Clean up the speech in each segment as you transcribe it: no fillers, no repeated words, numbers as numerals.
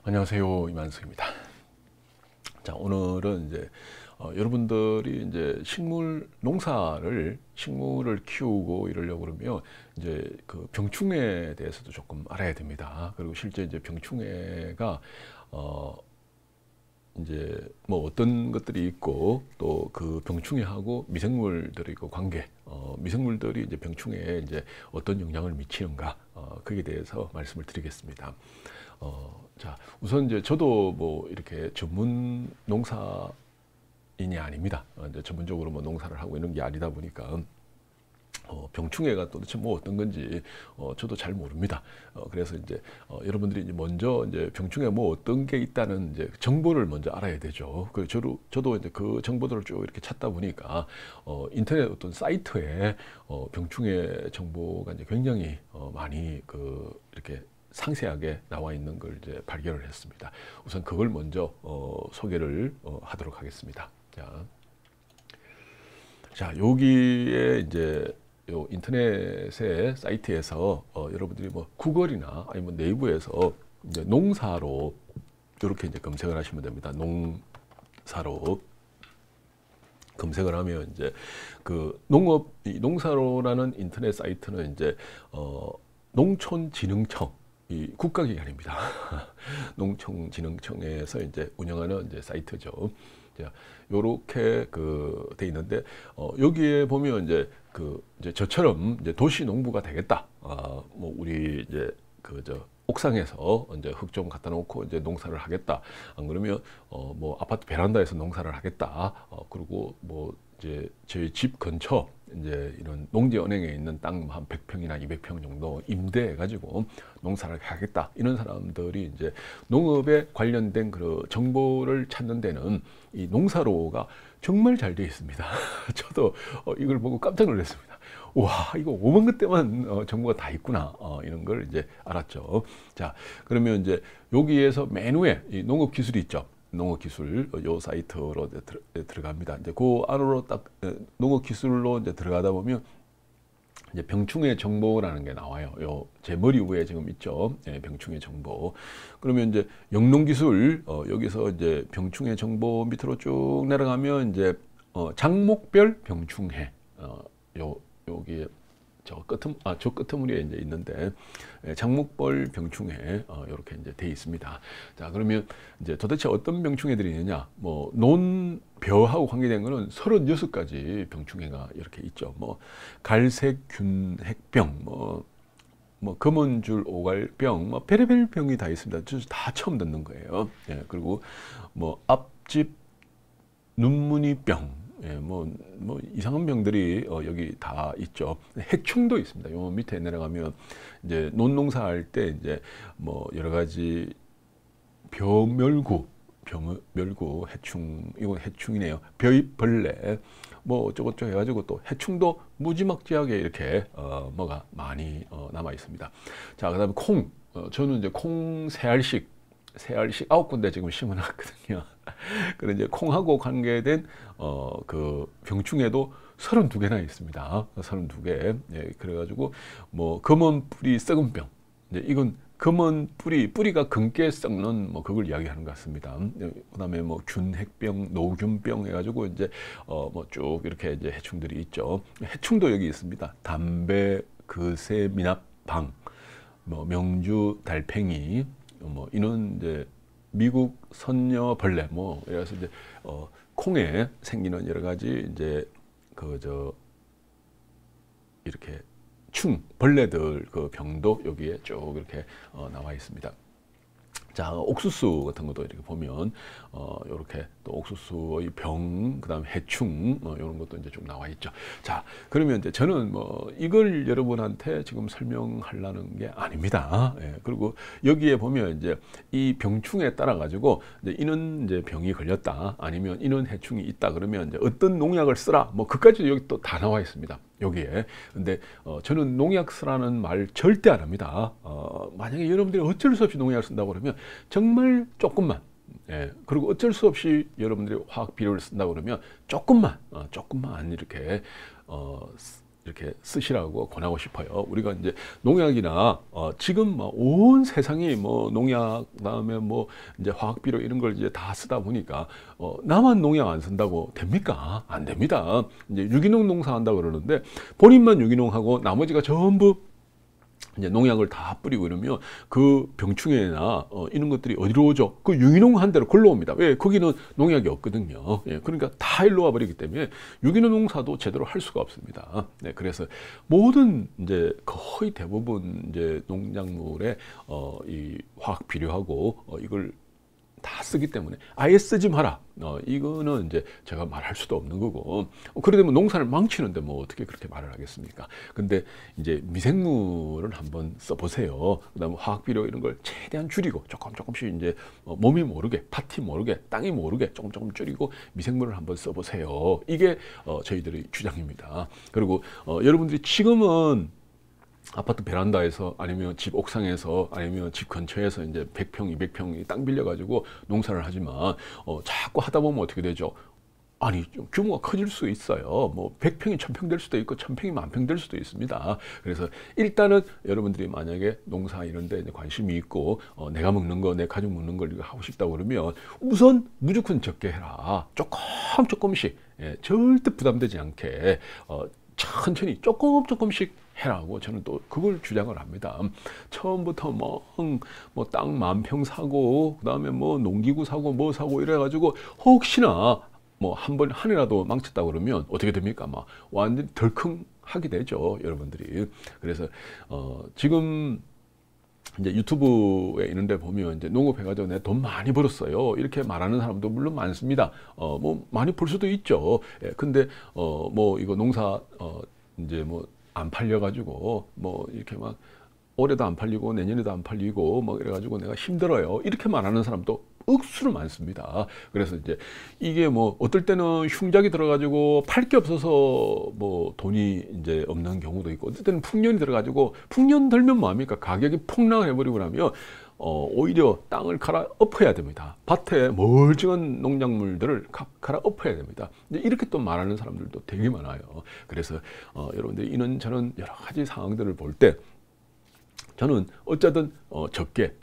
안녕하세요, 이만석입니다. 자, 오늘은 이제 여러분들이 이제 식물을 키우고 이러려고 그러면 이제 그 병충해에 대해서도 조금 알아야 됩니다. 그리고 실제 이제 병충해가 이제 뭐 어떤 것들이 있고 또 그 병충해하고 미생물들의 그 관계, 미생물들이 이제 병충해에 이제 어떤 영향을 미치는가, 거기에 대해서 말씀을 드리겠습니다. 자, 우선 이제 저도 뭐 이렇게 전문 농사인이 아닙니다. 이제 전문적으로 뭐 농사를 하고 있는 게 아니다 보니까 병충해가 도대체 뭐 어떤 건지 저도 잘 모릅니다. 그래서 이제 여러분들이 이제 먼저 이제 병충해 뭐 어떤 게 있다는 이제 정보를 먼저 알아야 되죠. 그 저도 이제 그 정보들을 쭉 이렇게 찾다 보니까 인터넷 어떤 사이트에 병충해 정보가 이제 굉장히 많이 이렇게 상세하게 나와 있는 걸 이제 발견을 했습니다. 우선 그걸 먼저 소개를 하도록 하겠습니다. 자, 여기에 이제 요 인터넷의 사이트에서 여러분들이 뭐 구글이나 아니면 네이버에서 이제 농사로 이렇게 이제 검색을 하시면 됩니다. 농사로 검색을 하면 이제 그 농사로라는 인터넷 사이트는 이제 농촌진흥청 이 국가기관입니다. 농촌진흥청에서 이제 운영하는 이제 사이트죠. 자, 요렇게 돼 있는데 여기에 보면 이제 이제 저처럼 이제 도시 농부가 되겠다. 뭐 우리 이제 옥상에서 이제 흙 좀 갖다 놓고 이제 농사를 하겠다. 안 그러면 뭐 아파트 베란다에서 농사를 하겠다. 그리고 뭐 이제 저희 집 근처 이제 이런 농지은행에 있는 땅 한 100평이나 200평 정도 임대해 가지고 농사를 하겠다. 이런 사람들이 이제 농업에 관련된 그 정보를 찾는 데는 이 농사로가 정말 잘 되어 있습니다. 저도 이걸 보고 깜짝 놀랐습니다. 와, 이거 5만 그때만 정보가 다 있구나. 이런 걸 이제 알았죠. 자, 그러면 이제 여기에서 맨 위에 이 농업 기술이 있죠. 농업 기술 요 사이트로 들어갑니다. 이제 그 안으로 딱 농업 기술로 이제 들어가다 보면 이제 병충해 정보라는 게 나와요. 요 제 머리 위에 지금 있죠. 네, 병충해 정보. 그러면 이제 영농기술 여기서 이제 병충해 정보 밑으로 쭉 내려가면 이제 작목별 병충해 여기에 저 끄트머리에 이제 있는데 작목별 병충해 이렇게 이제 돼 있습니다. 자, 그러면 이제 도대체 어떤 병충해들이 있느냐? 뭐 논벼하고 관계된 거는 36가지 병충해가 이렇게 있죠. 뭐 갈색균 핵병, 뭐 검은줄 오갈병, 뭐 별의별 병이 다 있습니다. 저 다 처음 듣는 거예요. 예, 그리고 뭐 앞집 눈무니병. 예, 뭐 이상한 병들이 여기 다 있죠. 해충도 있습니다. 요 밑에 내려가면 이제 논농사할 때 이제 뭐 여러 가지 벼멸구 해충, 이건 해충이네요. 벼잎벌레 뭐 어쩌고저쩌고 해가지고 또 해충도 무지막지하게 이렇게 뭐가 많이 남아 있습니다. 자, 그다음에 콩. 저는 이제 콩 새알씩 9군데 지금 심어놨거든요. 그래 이제 콩하고 관계된 그 병충해도 32개나 있습니다. 32개. 예, 그래가지고 뭐 검은 뿌리 썩은 병. 이제 이건 검은 뿌리가 검게 썩는 뭐 그걸 이야기하는 것 같습니다. 그다음에 뭐 균핵병, 노균병 해가지고 이제 뭐 쭉 이렇게 이제 해충들이 있죠. 해충도 여기 있습니다. 담배, 거세, 미납방, 뭐 명주 달팽이. 뭐 이는 이제 미국 선녀벌레 뭐 그래서 이제 콩에 생기는 여러 가지 이제 이렇게 벌레들 그 병도 여기에 쭉 이렇게 나와 있습니다. 자, 옥수수 같은 것도 이렇게 보면 이렇게 또 옥수수의 병, 그다음 해충 이런 것도 이제 쭉 나와 있죠. 자, 그러면 이제 저는 뭐 이걸 여러분한테 지금 설명하려는 게 아닙니다. 예, 그리고 여기에 보면 이제 이 병충에 따라 가지고 이제 이는 이제 병이 걸렸다, 아니면 이는 해충이 있다 그러면 이제 어떤 농약을 쓰라, 뭐 그까지 여기 또 다 나와 있습니다. 여기에. 근데 저는 농약 쓰라는 말 절대 안 합니다. 만약에 여러분들이 어쩔 수 없이 농약을 쓴다고 그러면 정말 조금만, 예, 그리고 어쩔 수 없이 여러분들이 화학 비료를 쓴다고 그러면 조금만 이렇게 이렇게 쓰시라고 권하고 싶어요. 우리가 이제 농약이나 지금 뭐 온 세상이 뭐 농약 그다음에 뭐 이제 화학비료 이런 걸 이제 다 쓰다 보니까 나만 농약 안 쓴다고 됩니까? 안 됩니다. 이제 유기농 농사한다 그러는데 본인만 유기농하고 나머지가 전부 이제 농약을 다 뿌리고 이러면 그 병충해나 이런 것들이 어디로 오죠? 그 유기농 한 대로 걸러옵니다. 왜? 거기는 농약이 없거든요. 예, 그러니까 다 일로 와 버리기 때문에 유기농 농사도 제대로 할 수가 없습니다. 네, 그래서 모든 이제 거의 대부분 이제 농작물에 이 화학 비료하고 이걸 다 쓰기 때문에 아예 쓰지 마라. 이거는 이제 제가 말할 수도 없는 거고 그러다 보면 농사를 망치는데 뭐 어떻게 그렇게 말을 하겠습니까? 근데 이제 미생물을 한번 써보세요. 그다음에 화학비료 이런 걸 최대한 줄이고 조금씩 이제 몸이 모르게 밭이 모르게 땅이 모르게 조금 줄이고 미생물을 한번 써보세요. 이게 저희들의 주장입니다. 그리고 여러분들이 지금은 아파트 베란다에서 아니면 집 옥상에서 아니면 집 근처에서 이제 100평, 200평 땅 빌려가지고 농사를 하지만 자꾸 하다 보면 어떻게 되죠? 아니 좀 규모가 커질 수 있어요. 뭐 100평이 1000평 될 수도 있고 1000평이 10,000평 될 수도 있습니다. 그래서 일단은 여러분들이 만약에 농사 이런 데 관심이 있고 내가 먹는 거, 내 가족 먹는 걸 하고 싶다고 그러면 우선 무조건 적게 해라. 조금씩 절대 부담되지 않게 천천히 조금씩 해라고 저는 또 그걸 주장을 합니다. 처음부터 뭐 땅 10,000평 사고 그다음에 뭐 농기구 사고 뭐 사고 이래가지고 혹시나 뭐 한 해라도 망쳤다 그러면 어떻게 됩니까? 막 완전 덜컹하게 되죠, 여러분들이. 그래서 지금 이제 유튜브에 있는 데 보면 이제 농업해가지고 내가 돈 많이 벌었어요. 이렇게 말하는 사람도 물론 많습니다. 뭐 많이 벌 수도 있죠. 예, 근데 뭐 이거 농사 이제 뭐 안 팔려가지고 뭐 이렇게 막 올해도 안 팔리고 내년에도 안 팔리고 뭐 이래가지고 내가 힘들어요. 이렇게 말하는 사람도 억수로 많습니다. 그래서 이제 이게 뭐 어떨 때는 흉작이 들어가지고 팔 게 없어서 뭐 돈이 이제 없는 경우도 있고 어떨 때는 풍년이 들어가지고 풍년 들면 뭐합니까? 가격이 폭락해버리고 나면 오히려 땅을 갈아엎어야 됩니다. 밭에 멀쩡한 농작물들을 갈아엎어야 됩니다. 이렇게 또 말하는 사람들도 되게 많아요. 그래서 여러분들이 이런저런 여러 가지 상황들을 볼 때 저는 어쩌든 적게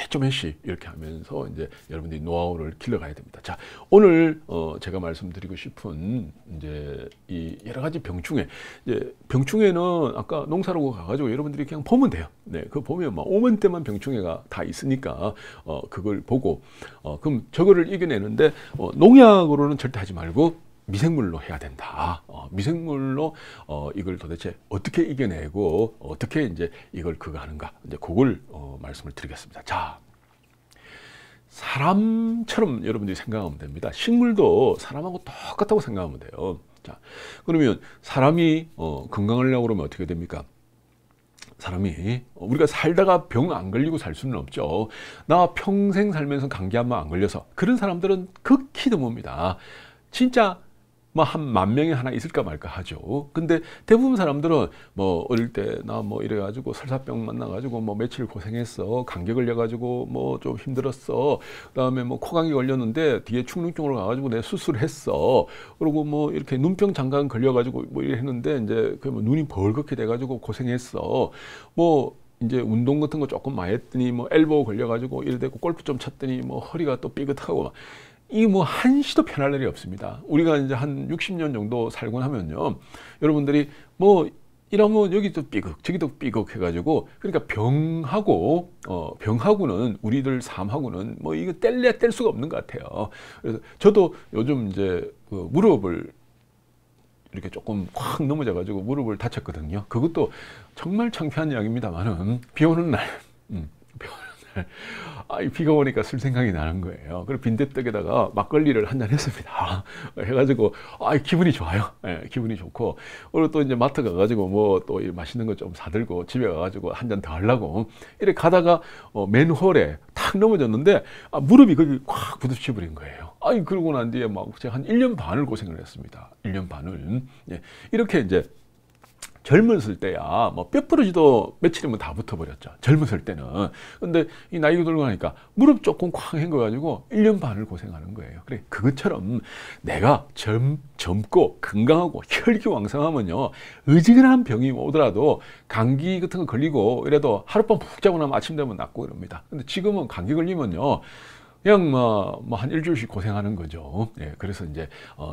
조금씩 이렇게 하면서 이제 여러분들이 노하우를 길러가야 됩니다. 자, 오늘 제가 말씀드리고 싶은 이제 이 여러 가지 병충해. 이제 병충해는 아까 농사로 가가지고 여러분들이 그냥 보면 돼요. 네, 그 보면 막 5만대만 병충해가 다 있으니까 그걸 보고 그럼 저거를 이겨내는데 농약으로는 절대 하지 말고 미생물로 해야 된다. 미생물로 이걸 도대체 어떻게 이겨내고 어떻게 이제 이걸 그거 하는가. 이제 그걸 말씀을 드리겠습니다. 자, 사람처럼 여러분들이 생각하면 됩니다. 식물도 사람하고 똑같다고 생각하면 돼요. 자, 그러면 사람이 건강하려고 그러면 어떻게 됩니까? 사람이 우리가 살다가 병 안 걸리고 살 수는 없죠. 나 평생 살면서 감기 한 번 안 걸려서 그런 사람들은 극히 드뭅니다. 진짜 뭐 한 10,000명에 하나 있을까 말까 하죠. 근데 대부분 사람들은 뭐 어릴 때 나 뭐 이래가지고 설사병 만나가지고 뭐 며칠 고생했어. 감기 걸려가지고 뭐 좀 힘들었어. 그다음에 뭐 코감기 걸렸는데 뒤에 축릉증으로 가가지고 내 수술했어. 그리고 뭐 이렇게 눈병 잠깐 걸려가지고 뭐 이래 했는데 이제 그 뭐 눈이 벌겋게 돼가지고 고생했어. 뭐 이제 운동 같은 거 조금 많이 했더니 뭐 엘보 걸려가지고 이래 되고 골프 좀 쳤더니 뭐 허리가 또 삐끗하고 막. 이 뭐 한시도 편할 일이 없습니다. 우리가 이제 한 60년 정도 살고 나면요, 여러분들이 뭐 이러면 여기도 삐걱 저기도 삐걱 해가지고 그러니까 병하고는 우리들 삶하고는 뭐 이거 뗄 수가 없는 것 같아요. 그래서 저도 요즘 이제 그 무릎을 이렇게 조금 확 넘어져가지고 무릎을 다쳤거든요. 그것도 정말 창피한 이야기입니다만은 비 오는 날. 비가 오니까 술 생각이 나는 거예요. 그리고 빈대떡에다가 막걸리를 한잔 했습니다. 해가지고 기분이 좋아요. 네, 기분이 좋고 그리고 또 이제 마트 가가지고 뭐 또 맛있는 거 좀 사들고 집에 가가지고 한 잔 더 하려고 이렇게 가다가 맨홀에 탁 넘어졌는데 무릎이 거기 꽉 부딪혀 버린 거예요. 그러고 난 뒤에 막 제가 한 1년 반을 고생을 했습니다. 1년 반을. 예, 이렇게 이제 젊었을 때야 뭐 뼈 부러지도 며칠이면 다 붙어버렸죠. 젊었을 때는. 근데 이 나이가 들고 가니까 무릎 조금 쾅 헹궈가지고 1년 반을 고생하는 거예요. 그래, 그것처럼 내가 젊고 건강하고 혈기왕성하면요, 어지간한 병이 오더라도 감기 같은 거 걸리고 이래도 하룻밤 푹 자고 나면 아침 되면 낫고 이럽니다. 근데 지금은 감기 걸리면요, 그냥 한 일주일씩 고생하는 거죠. 예, 그래서 이제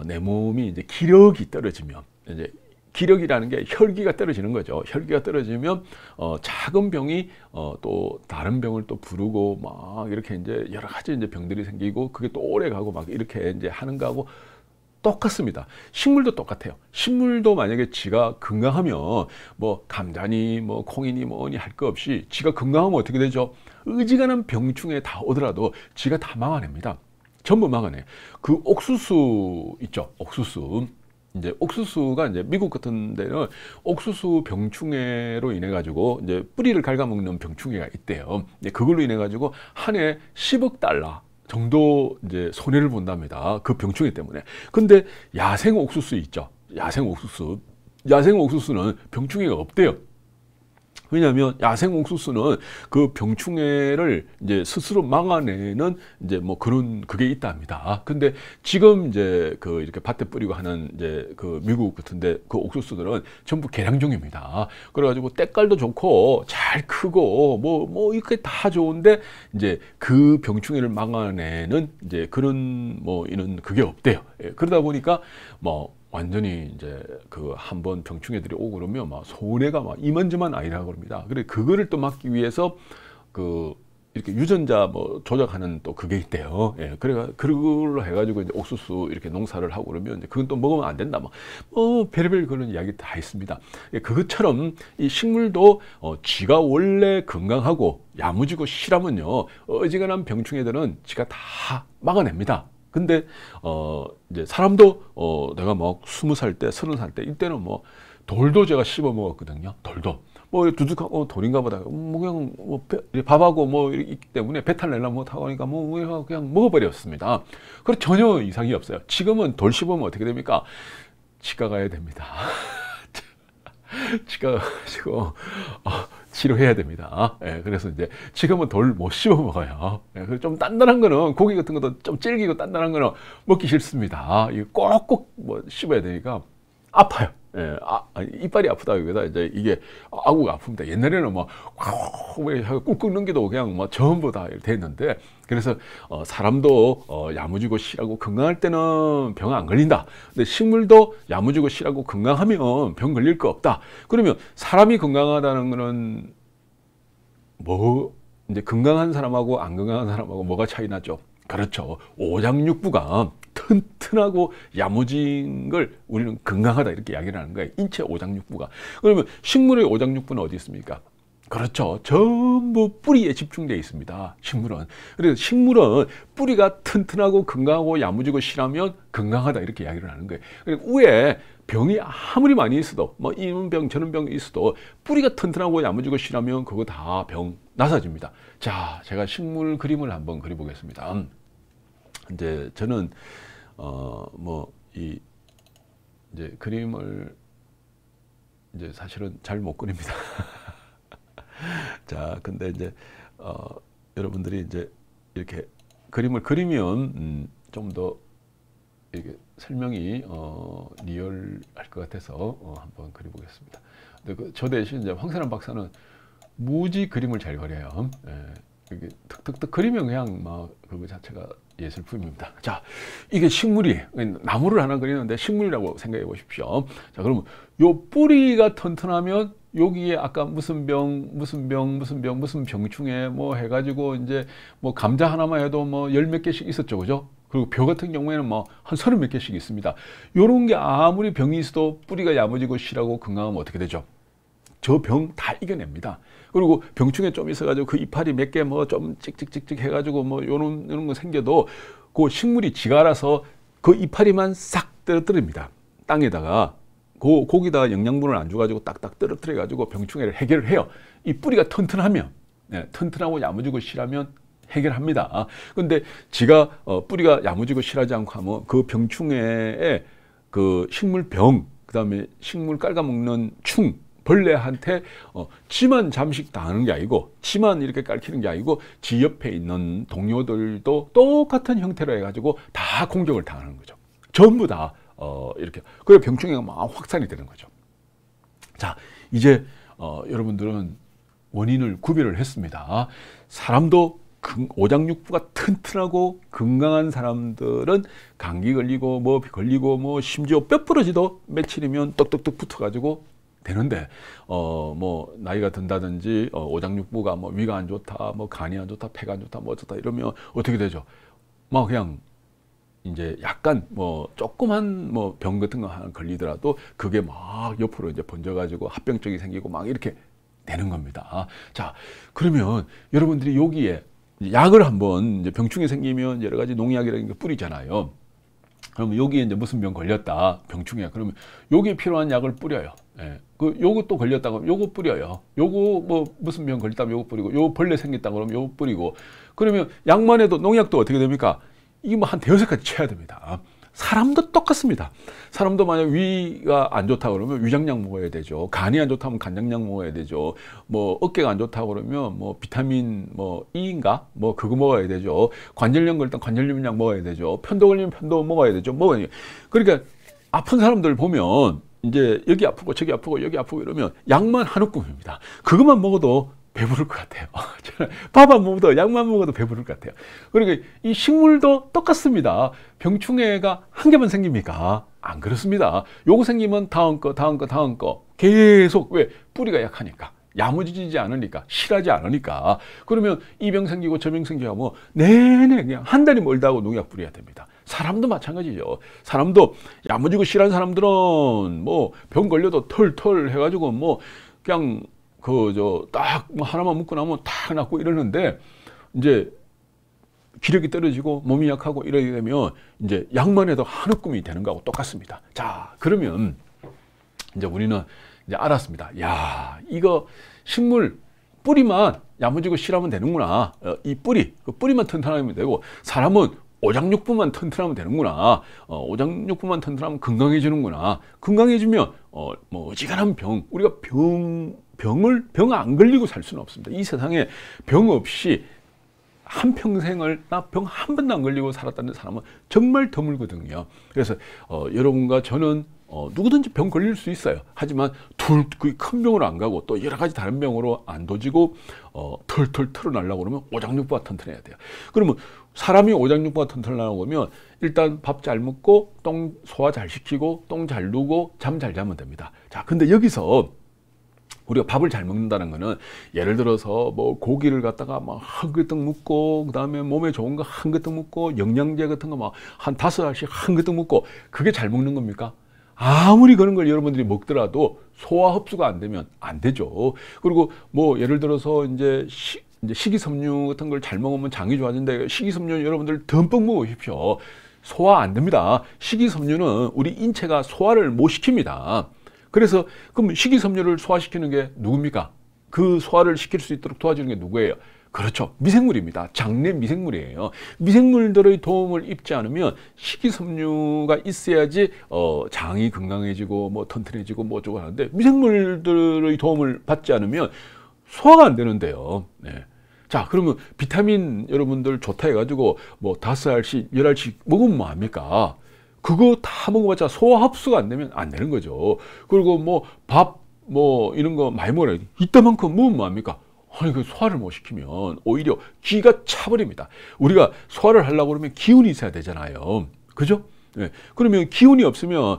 내 몸이 이제 기력이 떨어지면, 이제 기력이라는 게 혈기가 떨어지는 거죠. 혈기가 떨어지면 작은 병이 또 다른 병을 또 부르고 막 이렇게 이제 여러 가지 이제 병들이 생기고, 그게 또 오래 가고 막 이렇게 이제 하는 거하고 똑같습니다. 식물도 똑같아요. 식물도 만약에 지가 건강하면 뭐 감자니 뭐 콩이니 뭐니 할 거 없이 지가 건강하면 어떻게 되죠? 어지간한 병충해 다 오더라도 지가 다 막아냅니다. 전부 막아내. 그 옥수수 있죠? 옥수수. 이제 옥수수가 이제 미국 같은 데는 옥수수 병충해로 인해 가지고 이제 뿌리를 갉아먹는 병충해가 있대요. 그걸로 인해 가지고 한 해 10억 달러 정도 이제 손해를 본답니다. 그 병충해 때문에. 근데 야생 옥수수 있죠. 야생 옥수수. 야생 옥수수는 병충해가 없대요. 왜냐하면 야생 옥수수는 그 병충해를 이제 스스로 막아내는 이제 뭐 그런 그게 있답니다. 근데 지금 이제 그 이렇게 밭에 뿌리고 하는 이제 그 미국 같은데 그 옥수수들은 전부 개량종입니다. 그래가지고 때깔도 좋고 잘 크고 뭐 이렇게 다 좋은데 이제 그 병충해를 막아내는 이제 그런 뭐 이런 그게 없대요. 예, 그러다 보니까 뭐 완전히 이제 그 한번 병충해들이 오고 그러면 막 손해가 막 이만저만 아니라고 그럽니다. 그래, 그거를 또 막기 위해서 그 이렇게 유전자 뭐 조작하는 또 그게 있대요. 예, 그래가 그걸로 해가지고 이제 옥수수 이렇게 농사를 하고 그러면 이제 그건 또 먹으면 안 된다. 뭐 별의별 그런 이야기 다 있습니다. 예, 그것처럼 이 식물도 지가 원래 건강하고 야무지고 실하면요, 어지간한 병충해들은 지가 다 막아냅니다. 근데 이제 사람도 내가 막 20살 때, 30살 때 이때는 뭐 돌도 제가 씹어 먹었거든요. 돌도 뭐 두둑하고 돌인가 보다. 뭐 그냥 뭐 밥하고 뭐 있기 때문에 배탈 내려면 뭐 타고 하니까 뭐 그냥 먹어버렸습니다. 그래 전혀 이상이 없어요. 지금은 돌 씹으면 어떻게 됩니까? 치과 가야 됩니다. 치과 가가지고 치료해야 됩니다. 예, 그래서 이제 지금은 돌 못 씹어 먹어요. 예, 좀 단단한 거는, 고기 같은 것도 좀 질기고 단단한 거는 먹기 싫습니다. 이거 꼭꼭 뭐 씹어야 되니까 아파요. 예, 이빨이 아프다기보다 이제 이게 아구가 아픕니다. 옛날에는 뭐 꾹꾹 넘기도 그냥 뭐 전부 다 됐는데, 그래서 사람도 야무지고 실하고 건강할 때는 병 안 걸린다. 근데 식물도 야무지고 실하고 건강하면 병 걸릴 거 없다. 그러면 사람이 건강하다는 거는 뭐 이제 건강한 사람하고 안 건강한 사람하고 뭐가 차이 나죠? 그렇죠. 오장육부가 튼튼하고 야무진 걸 우리는 건강하다 이렇게 이야기를 하는 거예요. 인체 오장육부가. 그러면 식물의 오장육부는 어디 있습니까? 그렇죠. 전부 뿌리에 집중되어 있습니다. 식물은. 그래서 식물은 뿌리가 튼튼하고 건강하고 야무지고 실하면 건강하다 이렇게 이야기를 하는 거예요. 그리고 위에 병이 아무리 많이 있어도 뭐 이런 병 저런 병이 있어도 뿌리가 튼튼하고 야무지고 실하면 그거 다 병 나사집니다. 자, 제가 식물 그림을 한번 그려보겠습니다. 이제 저는 이제 그림을 이제 사실은 잘 못 그립니다. 자, 근데 이제 여러분들이 이제 이렇게 그림을 그리면 좀 더 이게 설명이 리얼할 것 같아서 한번 그려보겠습니다. 근데 저 대신 이제 황선한 박사는 무지 그림을 잘 그려요. 예, 이게 툭툭툭 그리면 그냥 막 그거 자체가 예술품입니다. 자, 이게 식물이 나무를 하나 그리는데 식물이라고 생각해 보십시오. 자, 그러면 요 뿌리가 튼튼하면 여기에 아까 무슨 병충해 뭐 해가지고 이제 뭐 감자 하나만 해도 뭐 열 몇 개씩 있었죠, 그죠? 그리고 벼 같은 경우에는 뭐 한 30 몇 개씩 있습니다. 요런 게 아무리 병이 있어도 뿌리가 야무지고 실하고 건강하면 어떻게 되죠? 저 병 다 이겨냅니다. 그리고 병충해 좀 있어가지고 그 이파리 몇 개 뭐 좀 찍찍찍찍 해가지고 뭐 요런 거 생겨도 그 식물이 지가 알아서 그 이파리만 싹 떨어뜨립니다. 땅에다가. 거기다가 영양분을 안 줘가지고 딱딱 떨어뜨려가지고 병충해를 해결을 해요. 이 뿌리가 튼튼하면, 네, 튼튼하고 야무지고 실하면 해결합니다. 근데 지가 뿌리가 야무지고 실하지 않고 하면 그 병충해의 그 식물병, 그 다음에 식물 깔아먹는 충, 벌레한테 지만 잠식 당하는 게 아니고, 지만 이렇게 깔히는 게 아니고, 지 옆에 있는 동료들도 똑같은 형태로 해가지고 다 공격을 당하는 거죠. 전부 다 이렇게. 그래 병충해가 막 확산이 되는 거죠. 자, 이제 여러분들은 원인을 구별을 했습니다. 사람도 오장육부가 튼튼하고 건강한 사람들은 감기 걸리고 뭐 걸리고 뭐 심지어 뼈 부러지도 며칠이면 떡떡떡 붙어가지고 되는데 뭐 나이가 든다든지 오장육부가 뭐 위가 안 좋다, 뭐 간이 안 좋다, 폐가 안 좋다, 뭐 어쩌다 이러면 어떻게 되죠? 뭐 그냥 이제 약간 뭐 조그만 뭐 병 같은 거 하나 걸리더라도 그게 막 옆으로 이제 번져가지고 합병증이 생기고 막 이렇게 되는 겁니다. 자, 그러면 여러분들이 여기에 약을 한번 이제 병충해 생기면 여러 가지 농약이라는 게 뿌리잖아요. 그러면 여기에 이제 무슨 병 걸렸다, 병충해. 그러면 여기에 필요한 약을 뿌려요. 예. 요것도 걸렸다고 요거 뿌려요. 요거 뭐 무슨 병 걸렸다면 요거 뿌리고, 요 벌레 생겼다 그러면 요거 뿌리고. 그러면 약만 해도 농약도 어떻게 됩니까? 이게 뭐 한 대여섯 가지 쳐야 됩니다. 사람도 똑같습니다. 사람도 만약 위가 안 좋다 그러면 위장약 먹어야 되죠. 간이 안 좋다면 간장약 먹어야 되죠. 뭐 어깨가 안 좋다 그러면 뭐 비타민 뭐 E인가 뭐 그거 먹어야 되죠. 관절염 걸리면 관절염약 먹어야 되죠. 편도 걸리면 편도 먹어야 되죠. 먹어야. 그러니까 아픈 사람들 보면 이제 여기 아프고 저기 아프고 여기 아프고 이러면 약만 한 움큼입니다. 그것만 먹어도 배부를 것 같아요. 밥 안 먹어도 약만 먹어도 배부를 것 같아요. 그러니까 이 식물도 똑같습니다. 병충해가 한 개만 생깁니까? 안 그렇습니다. 요거 생기면 다음 거, 다음 거, 다음 거 계속. 왜? 뿌리가 약하니까. 야무지지 않으니까, 실하지 않으니까. 그러면 이 병 생기고 저 병 생기고 뭐 내내 그냥 한 달이 멀다 하고 농약 뿌려야 됩니다. 사람도 마찬가지죠. 사람도 야무지고 실한 사람들은 뭐 병 걸려도 털털 해가지고 뭐 그냥 딱 뭐 하나만 먹고 나면 탁 낫고 이러는데, 이제 기력이 떨어지고 몸이 약하고 이러게 되면 이제 약만 해도 한 움큼이 되는 거하고 똑같습니다. 자, 그러면 이제 우리는 이제 알았습니다. 야, 이거 식물 뿌리만 야무지고 실하면 되는구나. 이 그 뿌리만 튼튼하면 되고, 사람은 오장육부만 튼튼하면 되는구나. 오장육부만 튼튼하면 건강해지는구나. 건강해지면 뭐 어지간한 병, 우리가 병 안 걸리고 살 수는 없습니다. 이 세상에 병 없이 한평생을 나 병 한 번도 안 걸리고 살았다는 사람은 정말 드물거든요. 그래서 여러분과 저는 누구든지 병 걸릴 수 있어요. 하지만 큰 병으로 안 가고 또 여러 가지 다른 병으로 안 도지고 털털 털어내려고 그러면 오장육부가 튼튼해야 돼요. 그러면 사람이 오장육부가 튼튼하려고 하면 일단 밥 잘 먹고 똥 소화 잘 시키고 똥 잘 누고 잠 잘 자면 됩니다. 자, 근데 여기서 우리가 밥을 잘 먹는다는 거는 예를 들어서 뭐 고기를 갖다가 막 한 그릇 먹고, 그다음에 몸에 좋은 거 한 그릇 먹고, 영양제 같은 거 막 한 5알씩 한 그릇 먹고, 그게 잘 먹는 겁니까? 아무리 그런 걸 여러분들이 먹더라도 소화 흡수가 안 되면 안 되죠. 그리고 뭐 예를 들어서 이제 식이섬유 같은 걸 잘 먹으면 장이 좋아진다. 식이섬유 여러분들 듬뿍 먹으십시오. 소화 안 됩니다. 식이섬유는 우리 인체가 소화를 못 시킵니다. 그래서 그럼 식이섬유를 소화시키는 게 누굽니까? 그 소화를 시킬 수 있도록 도와주는 게 누구예요? 그렇죠. 미생물입니다. 장내 미생물이에요. 미생물들의 도움을 입지 않으면 식이섬유가 있어야지 장이 건강해지고 뭐 튼튼해지고 뭐 어쩌고 하는데, 미생물들의 도움을 받지 않으면 소화가 안 되는데요. 네. 자, 그러면 비타민 여러분들 좋다 해가지고 뭐 5알씩 10알씩 먹으면 뭐 합니까? 그거 다 먹어봤자 소화 흡수가 안 되면 안 되는 거죠. 그리고 뭐 밥 뭐 이런 거 많이 먹어야 돼. 이따만큼 먹으면 뭐합니까? 아니, 그 소화를 못 시키면 오히려 기가 차버립니다. 우리가 소화를 하려고 그러면 기운이 있어야 되잖아요. 그죠? 네. 그러면 기운이 없으면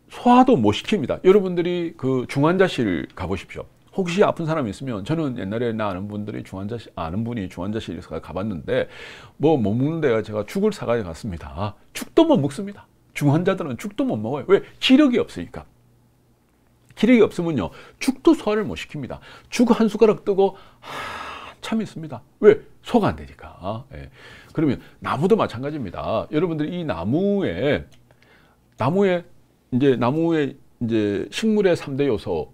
소화도 못 시킵니다. 여러분들이 그 중환자실 가보십시오. 혹시 아픈 사람이 있으면, 저는 옛날에 아는 분이 중환자실에서 가봤는데 뭐 못 먹는 데가 제가 죽을 사가지고 갔습니다. 죽도 못 먹습니다. 중환자들은 죽도 못 먹어요. 왜? 기력이 없으니까. 기력이 없으면요, 죽도 소화를 못 시킵니다. 죽 한 숟가락 뜨고 한참 있습니다. 왜? 소화가 안 되니까. 예. 그러면 나무도 마찬가지입니다. 여러분들 이 나무에 이제 식물의 3대 요소,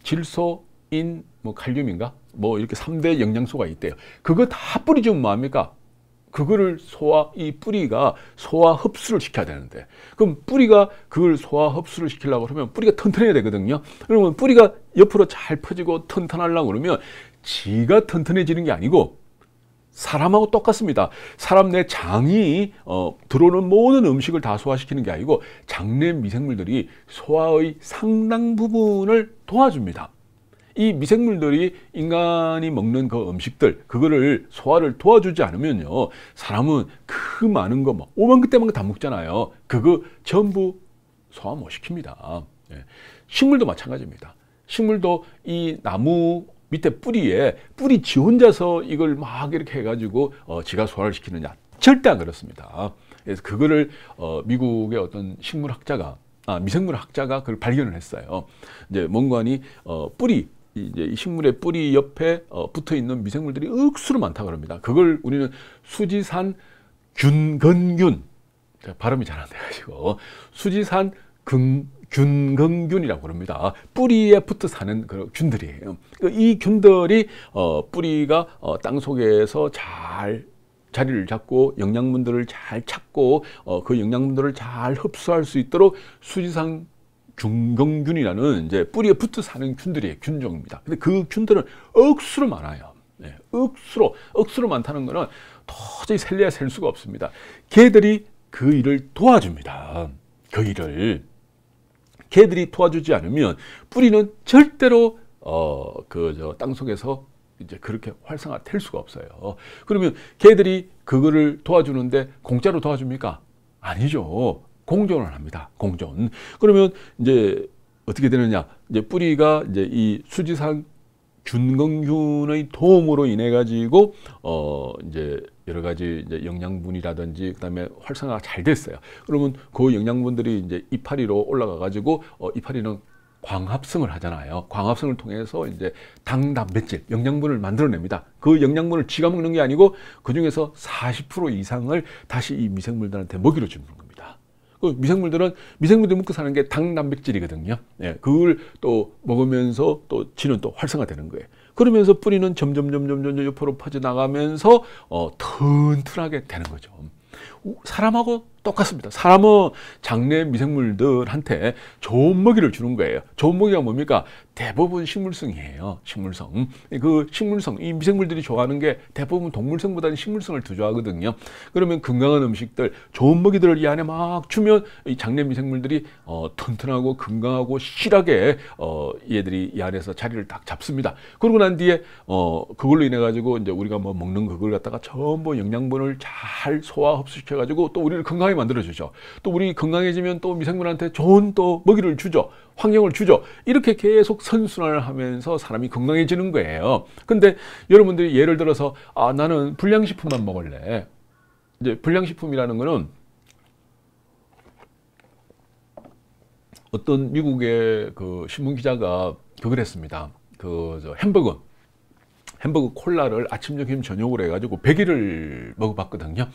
질소, 인, 뭐 칼륨인가? 뭐 이렇게 3대 영양소가 있대요. 그거 다 뿌리주면 뭐합니까? 그거를 이 뿌리가 소화 흡수를 시켜야 되는데, 그럼 뿌리가 그걸 소화 흡수를 시키려고 그러면 뿌리가 튼튼해야 되거든요. 그러면 뿌리가 옆으로 잘 퍼지고 튼튼하려고 그러면 지가 튼튼해지는 게 아니고 사람하고 똑같습니다. 사람 내 장이 들어오는 모든 음식을 다 소화시키는 게 아니고 장내 미생물들이 소화의 상당 부분을 도와줍니다. 이 미생물들이 인간이 먹는 그 음식들, 그거를 소화를 도와주지 않으면요, 사람은 그 많은 거, 막 5만 그때만 다 먹잖아요. 그거 전부 소화 못 시킵니다. 예. 식물도 마찬가지입니다. 식물도 이 나무 밑에 뿌리 지 혼자서 이걸 막 이렇게 해가지고 지가 소화를 시키느냐? 절대 안 그렇습니다. 그래서 그거를 미국의 어떤 미생물학자가 그걸 발견을 했어요. 이제 몽관이 이제 이 식물의 뿌리 옆에 붙어 있는 미생물들이 억수로 많다 그럽니다. 그걸 우리는 수지산 균건균, 발음이 잘 안 돼가지고 수지산 균건균이라고 그럽니다. 뿌리에 붙어 사는 그런 균들이에요. 이 균들이 뿌리가 땅 속에서 잘 자리를 잡고 영양분들을 잘 찾고 그 영양분들을 잘 흡수할 수 있도록 수지상 균건균이라는 이제 뿌리에 붙어 사는 균들이에요. 균종입니다. 근데 그 균들은 억수로 많아요. 네, 억수로 많다는 거는 도저히 셀래야 셀 수가 없습니다. 걔들이 그 일을 도와줍니다. 그 일을. 걔들이 도와주지 않으면 뿌리는 절대로 땅 속에서 이제 그렇게 활성화될 수가 없어요. 그러면 걔들이 그거를 도와주는데 공짜로 도와줍니까? 아니죠. 공존을 합니다. 공존. 그러면 이제 어떻게 되느냐? 이제 뿌리가 이제 이 수지상 균건균의 도움으로 인해 가지고 이제 여러 가지 이제 영양분이라든지 그다음에 활성화가 잘 됐어요. 그러면 그 영양분들이 이제 이파리로 올라가 가지고 이파리는 광합성을 하잖아요. 광합성을 통해서 이제 당, 단백질, 영양분을 만들어냅니다. 그 영양분을 지가 먹는 게 아니고 그 중에서 40% 이상을 다시 이 미생물들한테 먹이로 주는 겁니다. 그 미생물들이 먹고 사는 게 당, 단백질이거든요. 예, 그걸 또 먹으면서 또 지는 또 활성화되는 거예요. 그러면서 뿌리는 점점 옆으로 퍼져나가면서 튼튼하게 되는 거죠. 사람하고 똑같습니다. 사람은 장내 미생물들한테 좋은 먹이를 주는 거예요. 좋은 먹이가 뭡니까? 대부분 식물성이에요. 식물성. 그 식물성, 이 미생물들이 좋아하는 게 대부분 동물성보다는 식물성을 더 좋아하거든요. 그러면 건강한 음식들, 좋은 먹이들을 이 안에 막 주면 이 장내 미생물들이 튼튼하고 건강하고 실하게 얘들이 이 안에서 자리를 딱 잡습니다. 그러고 난 뒤에 그걸로 인해 가지고 이제 우리가 뭐 먹는 그걸 갖다가 전부 영양분을 잘 소화 흡수시켜 가지고 또 우리를 건강하게 만들어주죠. 또 우리 건강해지면 또 미생물한테 좋은 또 먹이를 주죠. 환경을 주죠. 이렇게 계속 선순환을 하면서 사람이 건강해지는 거예요. 근데 여러분들이 예를 들어서 나는 불량식품만 먹을래. 이제 불량식품이라는 거는 어떤 미국의 그 신문 기자가 그걸 했습니다. 햄버거 콜라를 아침, 점심, 저녁으로 해가지고 100일을 먹어봤거든요.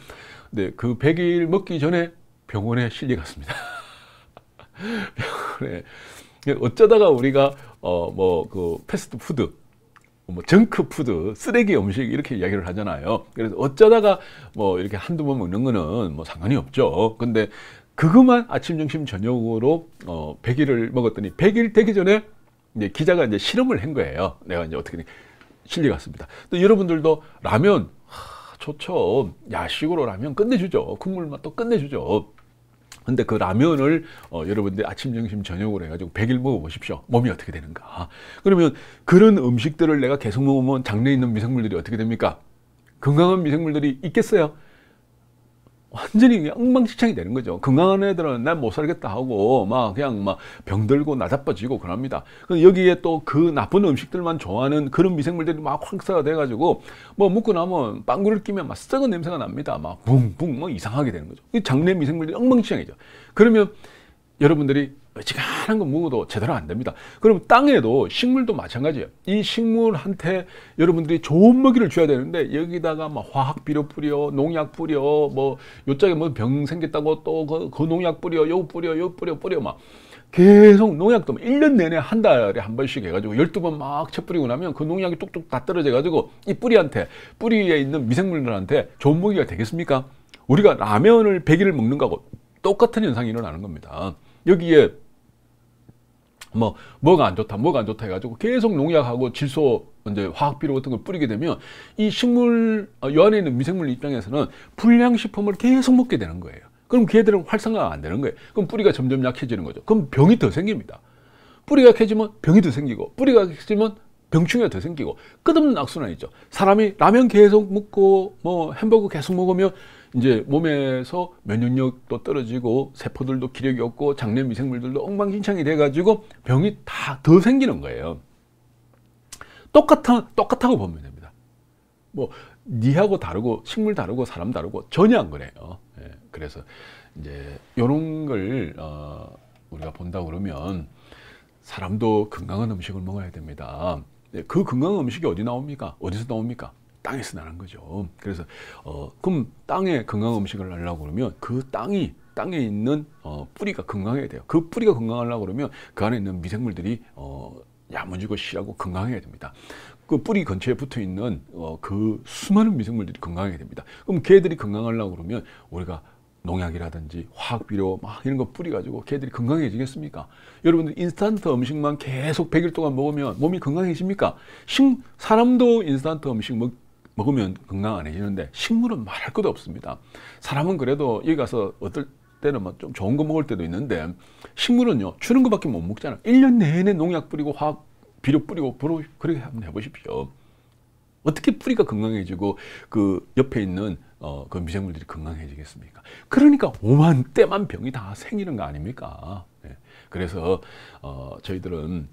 근데 그 100일 먹기 전에 병원에 실려갔습니다. 병원에. 어쩌다가 우리가 그 패스트푸드, 정크푸드, 쓰레기 음식 이렇게 이야기를 하잖아요. 그래서 어쩌다가 이렇게 한두 번 먹는 거는 상관이 없죠. 근데 그것만 아침, 점심, 저녁으로 100일을 먹었더니 100일 되기 전에 이제 기자가 이제 실험을 한 거예요. 내가 이제 어떻게 실려갔습니다. 또 여러분들도 라면 좋죠. 야식으로 라면 끝내주죠. 국물 맛도 끝내주죠. 근데 그 라면을 여러분들 아침, 점심, 저녁으로 해가지고 100일 먹어보십시오. 몸이 어떻게 되는가. 그러면 그런 음식들을 내가 계속 먹으면 장내에 있는 미생물들이 어떻게 됩니까? 건강한 미생물들이 있겠어요? 완전히 엉망진창이 되는 거죠. 건강한 애들은 난 못 살겠다 하고 그냥 병들고 나자빠지고 그럽니다. 여기에 또 그 나쁜 음식들만 좋아하는 그런 미생물들이 막 활성화가 돼가지고 먹고 나면 빵구를 끼면 썩은 냄새가 납니다. 붕붕 이상하게 되는 거죠. 이 장내 미생물들이 엉망진창이죠. 그러면 여러분들이 어지간한 거 먹어도 제대로 안 됩니다. 그럼 땅에도 식물도 마찬가지예요. 이 식물한테 여러분들이 좋은 먹이를 줘야 되는데 여기다가 화학 비료 뿌려, 농약 뿌려, 요짝에 병 생겼다고 또 그 농약 뿌려, 요 뿌려 계속 농약도 1년 내내 한 달에 한 번씩 해가지고 12번 막 쳐 뿌리고 나면 그 농약이 뚝뚝 다 떨어져가지고 이 뿌리에 있는 미생물들한테 좋은 먹이가 되겠습니까? 우리가 라면을 100일을 먹는 거하고 똑같은 현상이 일어나는 겁니다. 여기에 뭐가 안 좋다 해가지고 계속 농약하고 질소, 이제 화학비료 같은 걸 뿌리게 되면 이 식물, 요 안에 있는 미생물 입장에서는 불량식품을 계속 먹게 되는 거예요. 그럼 걔들은 활성화가 안 되는 거예요. 그럼 뿌리가 점점 약해지는 거죠. 그럼 병이 더 생깁니다. 뿌리가 약해지면 병이 더 생기고, 뿌리가 약해지면 병충해가 더 생기고, 끝없는 악순환이죠. 사람이 라면 계속 먹고, 햄버거 계속 먹으면 이제 몸에서 면역력도 떨어지고, 세포들도 기력이 없고, 장내 미생물들도 엉망진창이 돼가지고 병이 다 더 생기는 거예요. 똑같다고 보면 됩니다. 니하고 다르고, 식물 다르고, 사람 다르고, 전혀 안 그래요. 예, 그래서 이제 이런 걸 우리가 본다 그러면 사람도 건강한 음식을 먹어야 됩니다. 그 건강한 음식이 어디 나옵니까? 어디서 나옵니까? 땅에서 나는 거죠. 그래서 그럼 땅에 건강한 음식을 하려고 그러면 그 땅에 있는 뿌리가 건강해야 돼요. 그 뿌리가 건강하려고 그러면 그 안에 있는 미생물들이 야무지고 실하고 건강해야 됩니다. 그 뿌리 근처에 붙어 있는 그 수많은 미생물들이 건강해야 됩니다. 그럼 걔들이 건강하려고 그러면 우리가 농약이라든지 화학비료 막 이런 거 뿌려가지고 걔들이 건강해지겠습니까? 여러분들 인스턴트 음식만 계속 100일 동안 먹으면 몸이 건강해집니까? 사람도 인스턴트 음식 먹으면 건강 안 해지는데 식물은 말할 것도 없습니다. 사람은 그래도 여기 가서 어떨 때는 좀 좋은 거 먹을 때도 있는데 식물은요 주는 것밖에 못 먹잖아요. 1년 내내 농약 뿌리고 화학비료 뿌리고 그렇게 한번 해보십시오. 어떻게 뿌리가 건강해지고 그 옆에 있는 그 미생물들이 건강해지겠습니까? 그러니까 오만 때만 병이 다 생기는 거 아닙니까? 네. 그래서 저희들은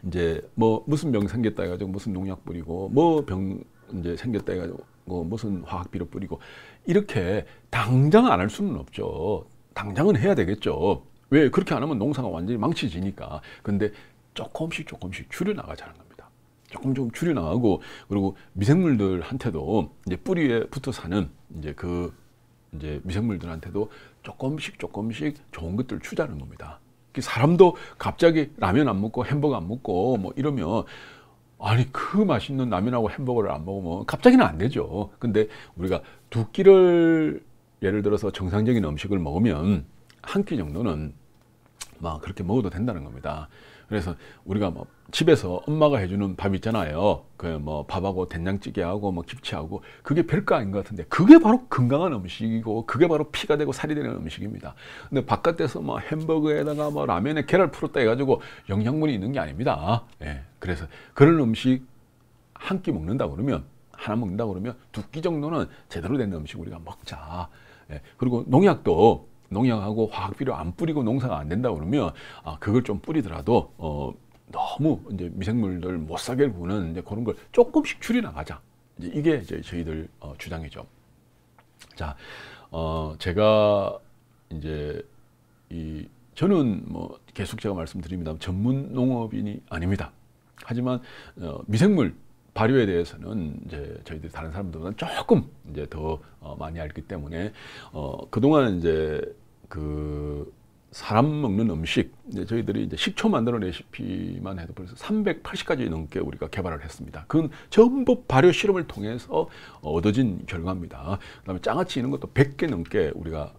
이제 무슨 병 생겼다 해가지고 무슨 농약 뿌리고 병 이제 생겼다 해가지고 무슨 화학비료 뿌리고 이렇게 당장 안 할 수는 없죠. 당장은 해야 되겠죠. 왜? 그렇게 안 하면 농사가 완전히 망치지니까. 근데 조금씩 줄여나가자는 겁니다. 조금 줄여나가고, 그리고 미생물들한테도 이제 뿌리에 붙어 사는 이제 미생물들한테도 조금씩 좋은 것들을 주자는 겁니다. 사람도 갑자기 라면 안 먹고 햄버거 안 먹고 이러면 아니 그 맛있는 라면하고 햄버거를 안 먹으면 갑자기는 안 되죠. 근데 우리가 두 끼를 예를 들어서 정상적인 음식을 먹으면 한 끼 정도는 그렇게 먹어도 된다는 겁니다. 그래서 우리가 집에서 엄마가 해주는 밥 있잖아요. 밥하고 된장찌개하고 김치하고 그게 별거 아닌 것 같은데 그게 바로 건강한 음식이고 그게 바로 피가 되고 살이 되는 음식입니다. 근데 바깥에서 햄버거에다가 라면에 계란 풀었다 해가지고 영양분이 있는 게 아닙니다. 예. 그래서 그런 음식 한 끼 먹는다 그러면 하나 먹는다 그러면 두 끼 정도는 제대로 된 음식 우리가 먹자. 예. 그리고 농약하고 화학비료 안 뿌리고 농사가 안 된다 그러면 그걸 좀 뿌리더라도 너무 이제 미생물들 못 살게 구는 이제 그런 걸 조금씩 줄여나가자. 이게 이제 저희들 주장이죠. 자, 제가 이제 저는 계속 제가 말씀드립니다. 전문 농업인이 아닙니다. 하지만 미생물 발효에 대해서는 이제 저희들이 다른 사람들보다는 조금 이제 더 많이 알기 때문에 그동안 이제 사람 먹는 음식, 이제 저희들이 이제 식초 만드는 레시피만 해도 벌써 380가지 넘게 우리가 개발을 했습니다. 그건 전부 발효 실험을 통해서 얻어진 결과입니다. 그다음에 장아찌 이런 것도 100개 넘게 우리가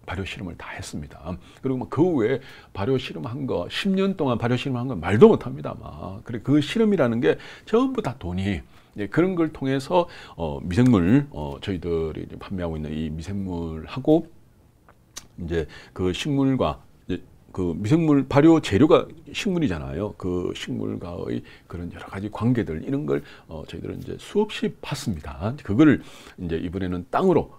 발효 실험을 다 했습니다. 그리고 그 외에 발효 실험한 거 10년 동안 발효 실험한 건 말도 못합니다. 그래 그 실험이라는 게 전부 다 돈이 그런 걸 통해서 미생물 저희들이 판매하고 있는 이 미생물하고 이제 그 식물과 그 미생물 발효 재료가 식물이잖아요. 그 식물과의 그런 여러 가지 관계들 이런 걸 저희들은 이제 수없이 봤습니다. 그거를 이제 이번에는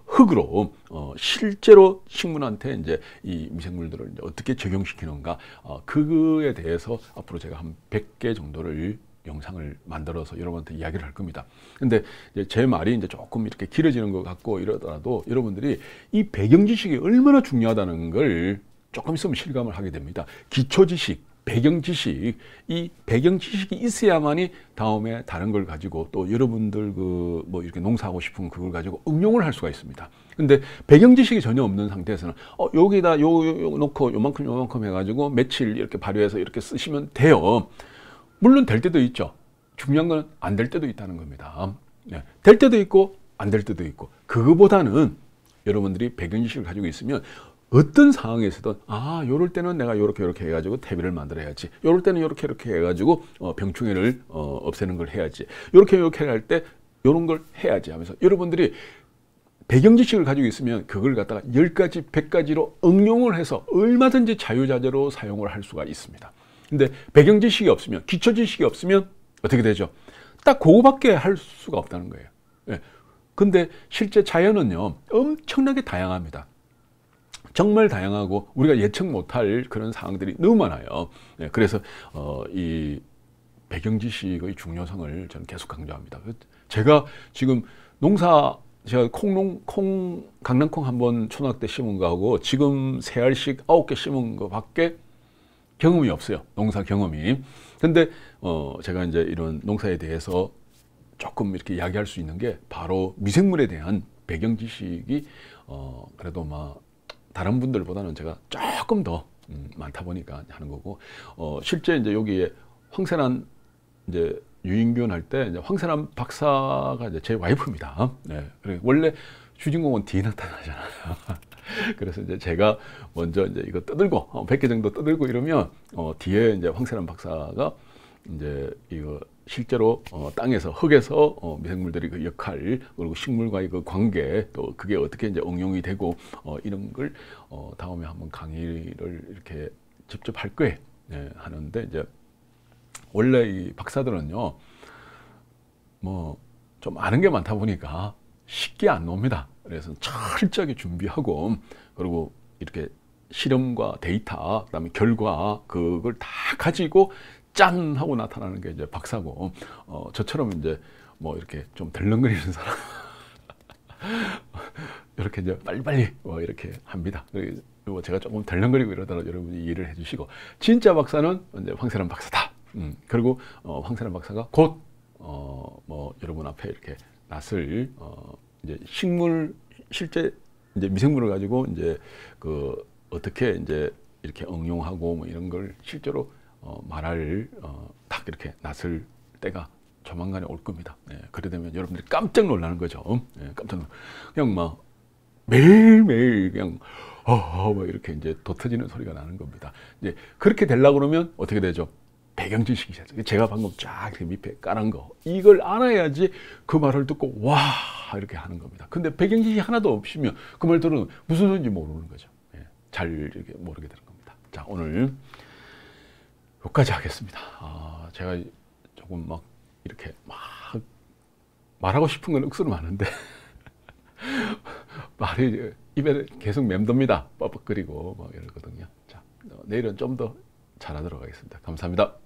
흙으로 실제로 식물한테 이제 이 미생물들을 이제 어떻게 적용시키는가 그거에 대해서 앞으로 제가 한 100개 정도를 영상을 만들어서 여러분한테 이야기를 할 겁니다. 근데 이제 제 말이 이제 조금 이렇게 길어지는 것 같고 이러더라도 여러분들이 이 배경 지식이 얼마나 중요하다는 걸 조금 있으면 실감을 하게 됩니다. 기초 지식, 배경 지식, 이 배경 지식이 있어야만이 다음에 다른 걸 가지고 또 여러분들 그 뭐 이렇게 농사하고 싶은 그걸 가지고 응용을 할 수가 있습니다. 근데 배경 지식이 전혀 없는 상태에서는 여기다 요 놓고 요만큼 해가지고 며칠 이렇게 발효해서 이렇게 쓰시면 돼요. 물론 될 때도 있죠. 중요한 건 안 될 때도 있다는 겁니다. 네. 될 때도 있고 안 될 때도 있고, 그거보다는 여러분들이 배경 지식을 가지고 있으면 어떤 상황에서든 요럴 때는 내가 요렇게 해가지고 퇴비를 만들어야지, 요럴 때는 요렇게 해가지고 병충해를 없애는 걸 해야지, 요렇게 할 때 요런 걸 해야지 하면서 여러분들이 배경 지식을 가지고 있으면 그걸 갖다가 10가지, 100가지로 응용을 해서 얼마든지 자유자재로 사용을 할 수가 있습니다. 근데 배경 지식이 없으면, 기초 지식이 없으면 어떻게 되죠? 딱 그거밖에 할 수가 없다는 거예요. 예. 근데 실제 자연은요, 엄청나게 다양합니다. 정말 다양하고 우리가 예측 못할 그런 상황들이 너무 많아요. 네, 그래서 이 배경 지식의 중요성을 저는 계속 강조합니다. 제가 지금 제가 강낭콩 한번 초등학교 때 심은 거하고 지금 3알씩 9개 심은 거밖에 경험이 없어요. 농사 경험이. 근데 제가 이제 이런 농사에 대해서 조금 이렇게 이야기할 수 있는 게 바로 미생물에 대한 배경 지식이 그래도 다른 분들보다는 제가 조금 더 많다 보니까 하는 거고, 실제 이제 여기에 황세란 이제 유인균 할 때 이제 황세란 박사가 이제 제 와이프입니다. 네. 원래 주인공은 뒤에 나타나잖아요. 그래서 이제 제가 먼저 이제 이거 떠들고 100개 정도 떠들고 이러면 뒤에 이제 황세란 박사가 이제 이거 실제로 땅에서 흙에서 미생물들의 그 역할, 그리고 식물과의 그 관계, 또 그게 어떻게 이제 응용이 되고 이런 걸 다음에 한번 강의를 이렇게 직접 할 거예요. 네, 하는데 이제 원래 이 박사들은요 뭐 좀 아는 게 많다 보니까 쉽게 안 놉니다. 그래서 철저하게 준비하고, 그리고 이렇게 실험과 데이터, 그다음에 결과, 그걸 다 가지고 짠 하고 나타나는 게 이제 박사고, 저처럼 이제 뭐 이렇게 좀 덜렁거리는 사람 이렇게 이제 빨리빨리 이렇게 합니다. 그리고 제가 조금 덜렁거리고 이러다가 여러분이 이해를 해주시고, 진짜 박사는 이제 황세란 박사다. 그리고 황세란 박사가 곧 뭐 여러분 앞에 이렇게 낯을 이제 실제 이제 미생물을 가지고 이제 그 어떻게 이제 이렇게 응용하고 뭐 이런 걸 실제로 말할 딱 이렇게 낯을 때가 조만간에 올 겁니다. 예, 그래 되면 여러분들이 깜짝 놀라는 거죠. 예, 깜짝 그냥 막 매일매일 그냥 뭐 이렇게 이제 돋터지는 소리가 나는 겁니다. 이제 그렇게 되려고 그러면 어떻게 되죠? 배경 지식이죠. 제가 방금 쫙 밑에 깔은 거, 이걸 알아야지 그 말을 듣고 와 이렇게 하는 겁니다. 근데 배경 지식이 하나도 없으면 그 말 들으면 무슨 소리인지 모르는 거죠. 예, 잘 이렇게 모르게 되는 겁니다. 자, 오늘 여기까지 하겠습니다. 제가 조금 막 이렇게 막 말하고 싶은 건 억수로 많은데 말이 입에 계속 맴돕니다. 뻑뻑거리고 막 이러거든요. 자, 내일은 좀 더 잘하도록 하겠습니다. 감사합니다.